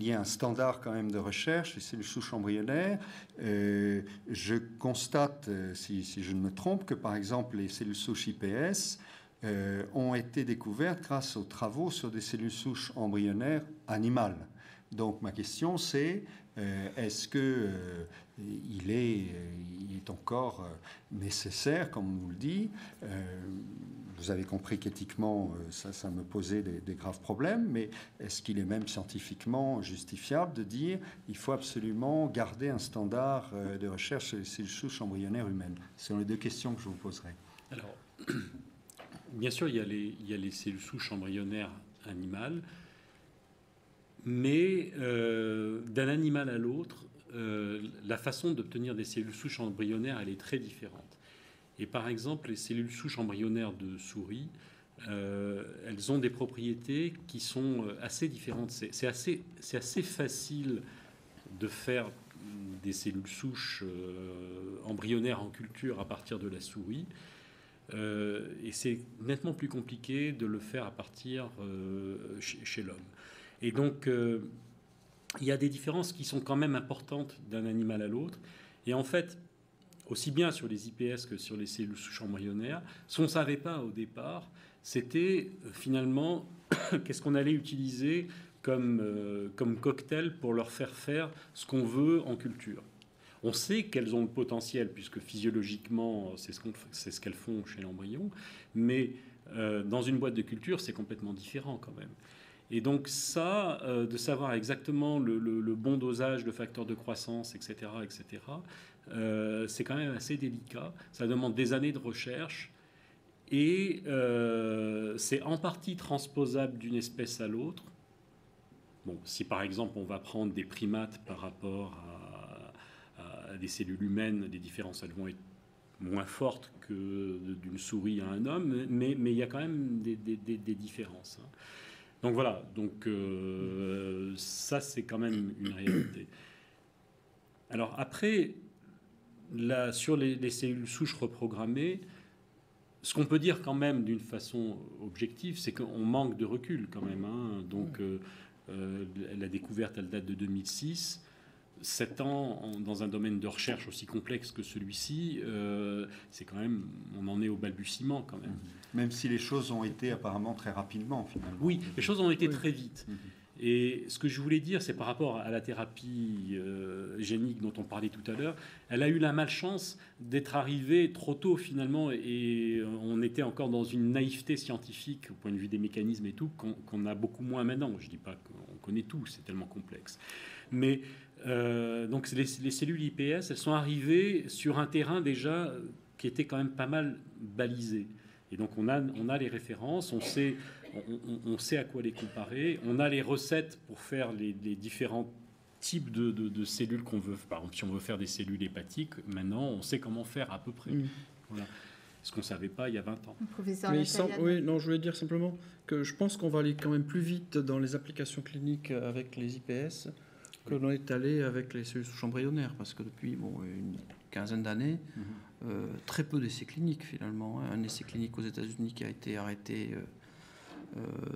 y ait un standard quand même de recherche, les cellules souches embryonnaires. Je constate, si je ne me trompe, que par exemple les cellules souches IPS ont été découvertes grâce aux travaux sur des cellules souches embryonnaires animales. Donc ma question c'est, est-ce qu'il est encore nécessaire, comme on nous le dit? Vous avez compris qu'éthiquement, ça me posait des graves problèmes, mais est-ce qu'il est même scientifiquement justifiable de dire qu'il faut absolument garder un standard de recherche sur les cellules souches embryonnaires humaines? Ce sont les deux questions que je vous poserai. Alors, bien sûr, il y a les cellules souches embryonnaires animales, mais d'un animal à l'autre, la façon d'obtenir des cellules souches embryonnaires, elle est très différente. Et par exemple, les cellules souches embryonnaires de souris, elles ont des propriétés qui sont assez différentes. C'est assez facile de faire des cellules souches embryonnaires en culture à partir de la souris. Et c'est nettement plus compliqué de le faire à partir chez l'homme. Et donc, il y a des différences qui sont quand même importantes d'un animal à l'autre. Et en fait, aussi bien sur les IPS que sur les cellules souches embryonnaires, ce qu'on ne savait pas au départ, c'était finalement qu'est-ce qu'on allait utiliser comme cocktail pour leur faire ce qu'on veut en culture. On sait qu'elles ont le potentiel, puisque physiologiquement, c'est ce qu'elles font chez l'embryon, mais dans une boîte de culture, c'est complètement différent quand même. Et donc ça, de savoir exactement le bon dosage, le facteur de croissance, etc., c'est quand même assez délicat. Ça demande des années de recherche et c'est en partie transposable d'une espèce à l'autre. Bon, si par exemple on va prendre des primates par rapport à des cellules humaines, des différences elles vont être moins forte que d'une souris à un homme, mais il y a quand même des différences. Donc voilà, ça c'est quand même une réalité. Alors après, là, sur les cellules souches reprogrammées, ce qu'on peut dire quand même d'une façon objective, c'est qu'on manque de recul quand même. Donc la découverte, elle date de 2006. 7 ans dans un domaine de recherche aussi complexe que celui-ci, c'est quand même, on en est au balbutiement quand même. Même si les choses ont été apparemment très rapidement finalement. Oui, les choses ont été très vite. Et ce que je voulais dire, c'est par rapport à la thérapie génique dont on parlait tout à l'heure, elle a eu la malchance d'être arrivée trop tôt finalement, et on était encore dans une naïveté scientifique au point de vue des mécanismes et tout, qu'on a beaucoup moins maintenant. Je ne dis pas qu'on connaît tout, c'est tellement complexe. Mais donc les cellules IPS, elles sont arrivées sur un terrain déjà qui était quand même pas mal balisé. Et donc on a les références, on sait à quoi les comparer, on a les recettes pour faire les différents types de cellules qu'on veut. Par exemple, si on veut faire des cellules hépatiques, maintenant on sait comment faire à peu près. Voilà. Ce qu'on ne savait pas il y a 20 ans. Professeur oui, non, je voulais dire simplement que je pense qu'on va aller quand même plus vite dans les applications cliniques avec les IPS que l'on est allé avec les cellules souches embryonnaires, parce que depuis une quinzaine d'années, très peu d'essais cliniques finalement. Un essai clinique aux États-Unis qui a été arrêté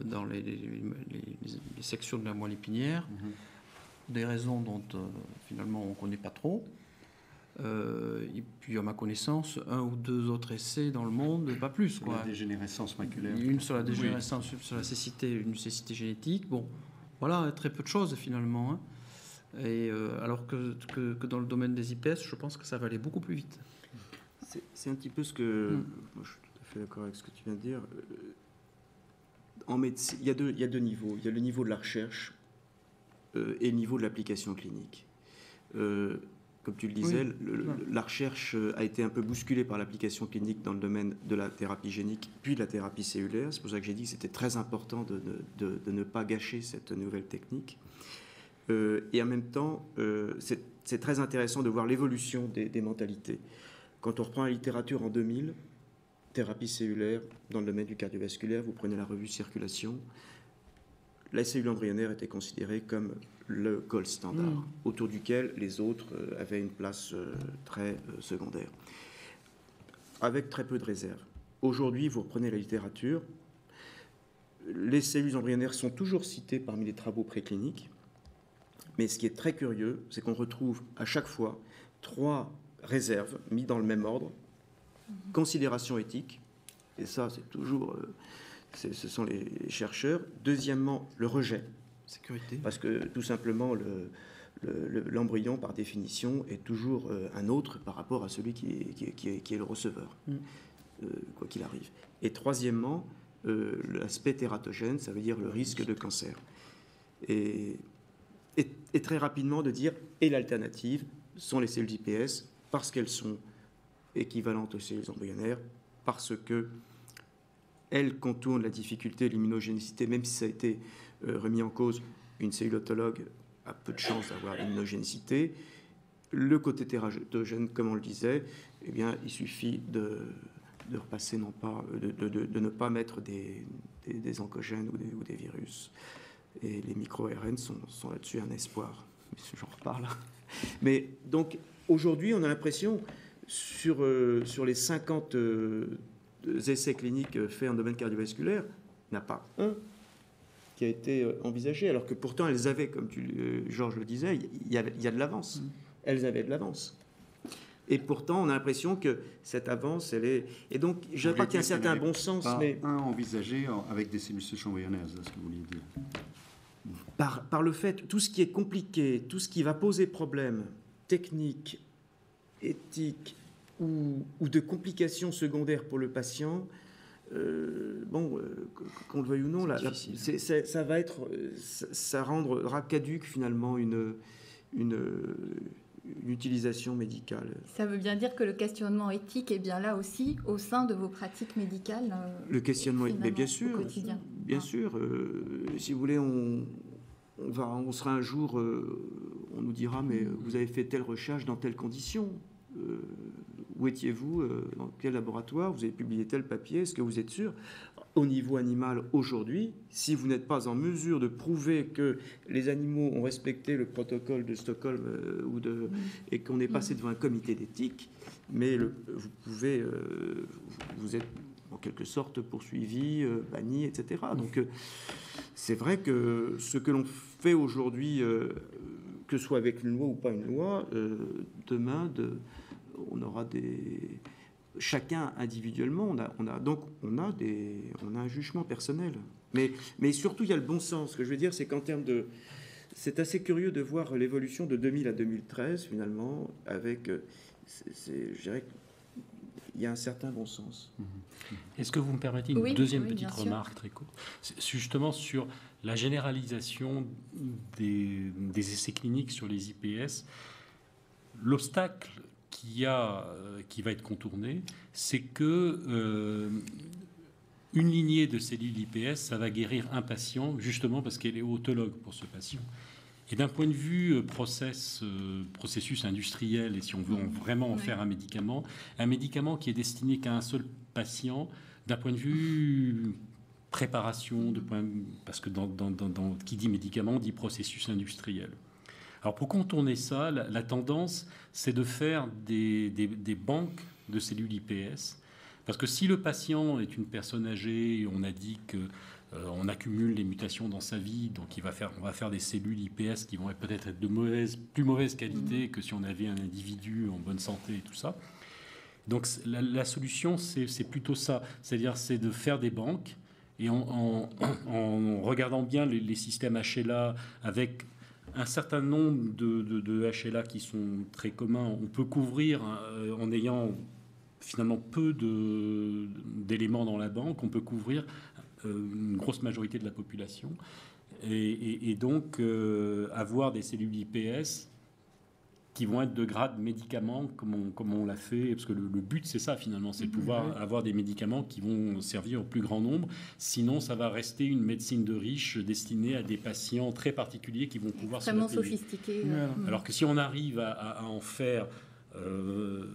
dans les sections de la moelle épinière, des raisons dont finalement on ne connaît pas trop. Et puis à ma connaissance, 1 ou 2 autres essais dans le monde, pas plus. Sur la dégénérescence maculaire. Une sur la dégénérescence, sur la cécité, une cécité génétique. Bon, voilà, très peu de choses finalement. Et alors que dans le domaine des IPS, je pense que ça va aller beaucoup plus vite. C'est un petit peu ce que... Moi, je suis tout à fait d'accord avec ce que tu viens de dire. En médecine, il y a deux niveaux. Il y a le niveau de la recherche et le niveau de l'application clinique. Comme tu le disais, la recherche a été un peu bousculée par l'application clinique dans le domaine de la thérapie génique, puis de la thérapie cellulaire. C'est pour ça que j'ai dit que c'était très important de ne pas gâcher cette nouvelle technique. Et en même temps, c'est très intéressant de voir l'évolution des mentalités. Quand on reprend la littérature en 2000, thérapie cellulaire dans le domaine du cardiovasculaire, vous prenez la revue Circulation, la cellule embryonnaire était considérée comme le gold standard, autour duquel les autres avaient une place très secondaire, avec très peu de réserve. Aujourd'hui, vous reprenez la littérature, les cellules embryonnaires sont toujours citées parmi les travaux précliniques, mais ce qui est très curieux, c'est qu'on retrouve à chaque fois 3 réserves mises dans le même ordre. Considération éthique, et ça c'est toujours, ce sont les chercheurs. Deuxièmement, le rejet. Sécurité. Parce que tout simplement, l'embryon, par définition, est toujours un autre par rapport à celui qui est le receveur, quoi qu'il arrive. Et troisièmement, l'aspect tératogène, ça veut dire le risque de cancer. Et très rapidement de dire, et l'alternative sont les cellules IPS, parce qu'elles sont équivalentes aux cellules embryonnaires, parce qu'elles contournent la difficulté de l'immunogénicité, même si ça a été remis en cause, une cellule autologue a peu de chances d'avoir l'immunogénicité. Le côté tératogène, comme on le disait, eh bien, il suffit de repasser, non pas, de ne pas mettre des oncogènes ou des virus. Et les micro-ARN sont là-dessus un espoir. J'en reparle. Mais donc, aujourd'hui, on a l'impression, sur les 50 essais cliniques faits en domaine cardiovasculaire, il n'y en a pas un qui a été envisagé, alors que pourtant, elles avaient, comme Georges le disait, il y a de l'avance. Elles avaient de l'avance. Et pourtant, on a l'impression que cette avance, elle est... Et donc, je ne sais pas qu'il y a un certain bon sens, mais... Un envisagé avec des cellules souches embryonnaires, c'est ce que vous vouliez dire. Par le fait, tout ce qui est compliqué, tout ce qui va poser problème, technique, éthique ou de complications secondaires pour le patient, qu'on le veuille ou non, ça rendra caduque finalement une utilisation médicale. Ça veut bien dire que le questionnement éthique est bien là aussi au sein de vos pratiques médicales. Le questionnement, mais bien sûr, au quotidien. Bien sûr. Si vous voulez, on sera un jour, on nous dira, mais vous avez fait telle recherche dans telles conditions. où étiez-vous, dans quel laboratoire, vous avez publié tel papier, est-ce que vous êtes sûr? Au niveau animal, aujourd'hui, si vous n'êtes pas en mesure de prouver que les animaux ont respecté le protocole de Stockholm et qu'on est passé devant un comité d'éthique, mais vous êtes en quelque sorte poursuivi, banni, etc. Donc c'est vrai que ce que l'on fait aujourd'hui, que ce soit avec une loi ou pas une loi, demain, on aura chacun individuellement, on a un jugement personnel. Mais surtout, il y a le bon sens. Ce que je veux dire, c'est qu'en termes de... C'est assez curieux de voir l'évolution de 2000 à 2013, finalement, avec... je dirais qu'il y a un certain bon sens. Est-ce que vous me permettez une deuxième petite remarque très courte? C'est justement sur la généralisation des essais cliniques sur les IPS. L'obstacle qui va être contourné, c'est que une lignée de cellules IPS, ça va guérir un patient, justement parce qu'elle est autologue pour ce patient. Et d'un point de vue processus industriel, et si on veut vraiment en faire un médicament qui est destiné qu'à un seul patient, d'un point de vue préparation, parce que qui dit médicament dit processus industriel. Alors pour contourner ça, la tendance, c'est de faire des banques de cellules IPS. Parce que si le patient est une personne âgée, on a dit qu'on accumule les mutations dans sa vie, donc on va faire des cellules IPS qui vont peut-être être de plus mauvaise qualité que si on avait un individu en bonne santé et tout ça. Donc la solution, c'est plutôt ça. C'est-à-dire, c'est de faire des banques et en regardant bien les systèmes HLA avec un certain nombre de HLA qui sont très communs, on peut couvrir en ayant finalement peu d'éléments dans la banque, on peut couvrir une grosse majorité de la population et donc avoir des cellules IPS qui vont être de grade médicaments comme on l'a fait, parce que le but c'est ça finalement, c'est de pouvoir avoir des médicaments qui vont servir au plus grand nombre, sinon ça va rester une médecine de riche destinée à des patients très particuliers qui vont pouvoir extrêmement sophistiqués. Alors que si on arrive à en faire de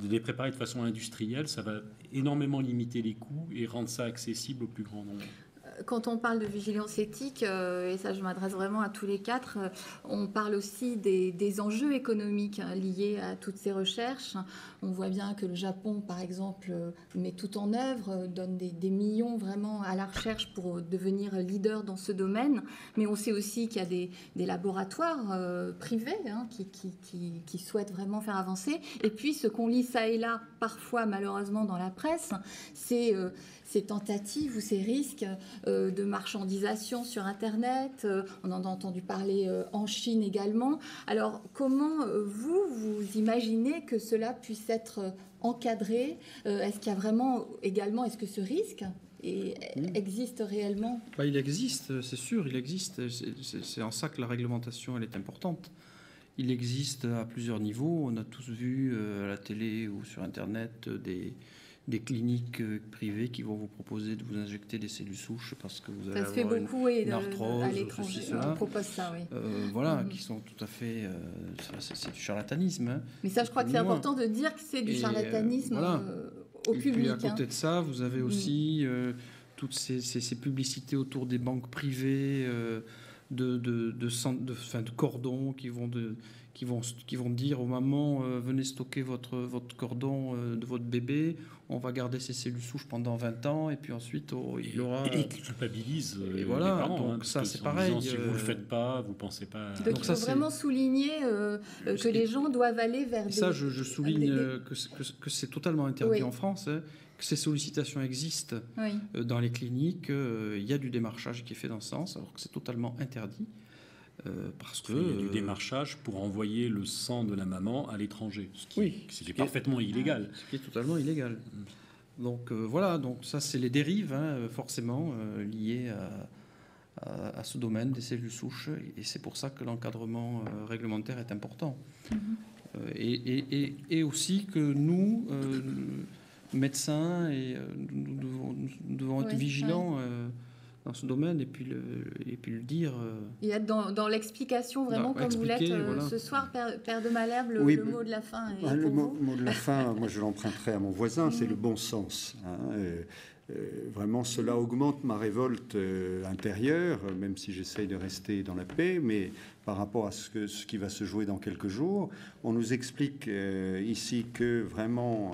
les préparer de façon industrielle, ça va énormément limiter les coûts et rendre ça accessible au plus grand nombre. Quand on parle de vigilance éthique, et ça je m'adresse vraiment à tous les quatre, on parle aussi des enjeux économiques liés à toutes ces recherches. On voit bien que le Japon, par exemple, met tout en œuvre, donne des millions vraiment à la recherche pour devenir leader dans ce domaine. Mais on sait aussi qu'il y a des laboratoires privés qui souhaitent vraiment faire avancer. Et puis ce qu'on lit ça et là, parfois malheureusement dans la presse, c'est ces tentatives ou ces risques de marchandisation sur Internet. On en a entendu parler en Chine également. Alors, comment vous imaginez que cela puisse être encadré? Est-ce qu'il y a vraiment également, est-ce que ce risque existe réellement? Il existe, c'est sûr, il existe. C'est en ça que la réglementation, elle est importante. Il existe à plusieurs niveaux. On a tous vu à la télé ou sur Internet des cliniques privées qui vont vous proposer de vous injecter des cellules souches parce que vous allez avoir une arthrose, à l'étranger. On propose ça, oui. Qui sont tout à fait... c'est du charlatanisme. Hein, mais ça, je crois que c'est important de dire que c'est du charlatanisme au public. Et puis à côté de ça, vous avez aussi toutes ces publicités autour des banques privées, de cordons qui vont dire aux mamans venez stocker votre cordon de votre bébé, on va garder ces cellules souches pendant 20 ans et puis ensuite il aura... Et qui culpabilise les parents, donc ça c'est pareil. Si vous ne le faites pas, vous ne pensez pas... Donc il faut vraiment souligner que les gens doivent aller vers ça, je souligne que c'est totalement interdit en France, hein, que ces sollicitations existent dans les cliniques, il y a du démarchage qui est fait dans ce sens, alors que c'est totalement interdit. Parce que il y a du démarchage pour envoyer le sang de la maman à l'étranger, ce qui est parfaitement illégal. Ce qui est totalement illégal. Donc donc ça c'est les dérives forcément liées à ce domaine des cellules souches, et c'est pour ça que l'encadrement réglementaire est important. Et aussi que nous, médecins, nous devons être vigilants dans ce domaine et puis le dire. Et être dans l'explication vraiment comme vous l'êtes ce soir, Père de Malherbe, le mot de la fin. Le mot de la fin, moi je l'emprunterai à mon voisin, c'est le bon sens. Vraiment, cela augmente ma révolte intérieure, même si j'essaye de rester dans la paix, mais par rapport à ce qui va se jouer dans quelques jours, on nous explique ici que vraiment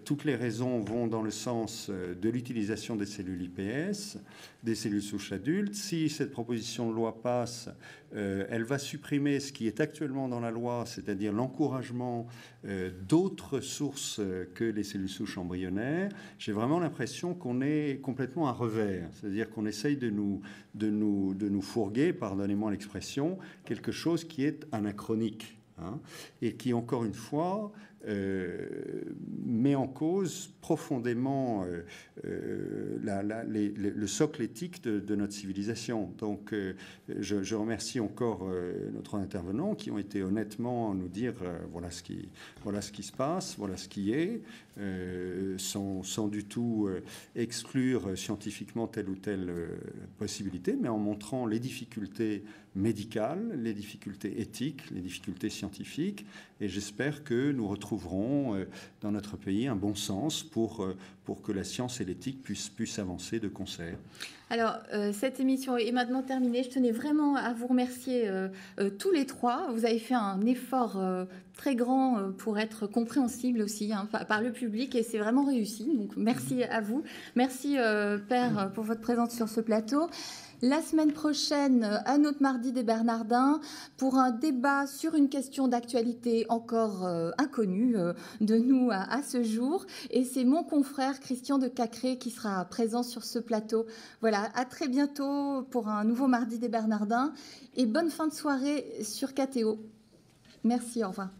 toutes les raisons vont dans le sens de l'utilisation des cellules IPS, des cellules souches adultes. Si cette proposition de loi passe, elle va supprimer ce qui est actuellement dans la loi, c'est-à-dire l'encouragement d'autres sources que les cellules souches embryonnaires. J'ai vraiment l'impression qu'on est complètement à revers, c'est-à-dire qu'on essaye de nous fourguer, pardonnez-moi l'expression, quelque chose qui est anachronique, et qui, encore une fois, met en cause profondément le socle éthique de notre civilisation. Donc, je remercie encore notre intervenant qui ont été honnêtement nous dire voilà ce qui se passe, voilà ce qui est, sans du tout exclure scientifiquement telle ou telle possibilité, mais en montrant les difficultés médicales, les difficultés éthiques, les difficultés scientifiques, et j'espère que nous retrouverons dans notre pays un bon sens pour que la science et l'éthique puissent avancer de concert. Alors, cette émission est maintenant terminée. Je tenais vraiment à vous remercier tous les trois. Vous avez fait un effort très grand pour être compréhensible aussi par le public, et c'est vraiment réussi. Donc, merci à vous. Merci, Père, pour votre présence sur ce plateau. La semaine prochaine, un autre mardi des Bernardins pour un débat sur une question d'actualité encore inconnue de nous à ce jour. Et c'est mon confrère Christian de Cacré qui sera présent sur ce plateau. Voilà, à très bientôt pour un nouveau mardi des Bernardins et bonne fin de soirée sur KTO. Merci, au revoir.